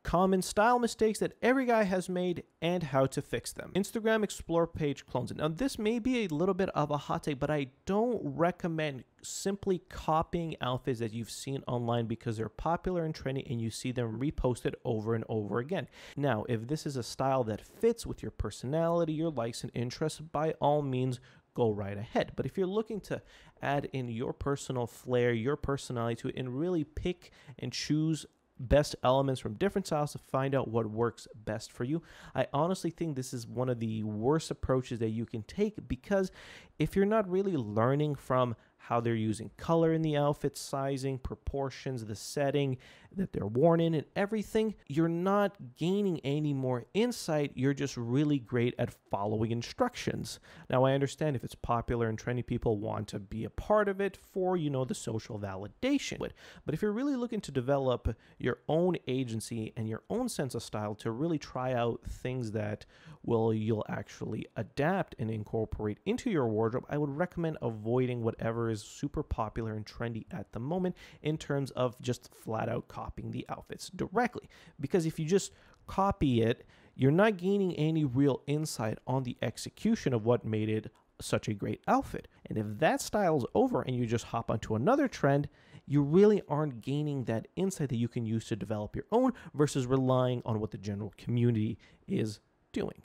common style mistakes that every guy has made and how to fix them. Instagram Explore page clones. Now, this may be a little bit of a hot take, but I don't recommend simply copying outfits that you've seen online because they're popular and trendy and you see them reposted over and over again. Now, if this is a style that fits with your personality, your likes and interests, by all means, go right ahead. But if you're looking to add in your personal flair, your personality to it, and really pick and choose best elements from different styles to find out what works best for you, I honestly think this is one of the worst approaches that you can take, because if you're not really learning from how they're using color in the outfit, sizing, proportions, the setting that they're worn in, and everything, you're not gaining any more insight. You're just really great at following instructions. Now, I understand if it's popular and trendy, people want to be a part of it for, the social validation. But if you're really looking to develop your own agency and your own sense of style, to really try out things that you'll actually adapt and incorporate into your wardrobe, I would recommend avoiding whatever is super popular and trendy at the moment in terms of just flat out copying the outfits directly. Because if you just copy it, you're not gaining any real insight on the execution of what made it such a great outfit. And if that style is over and you just hop onto another trend, you really aren't gaining that insight that you can use to develop your own versus relying on what the general community is doing.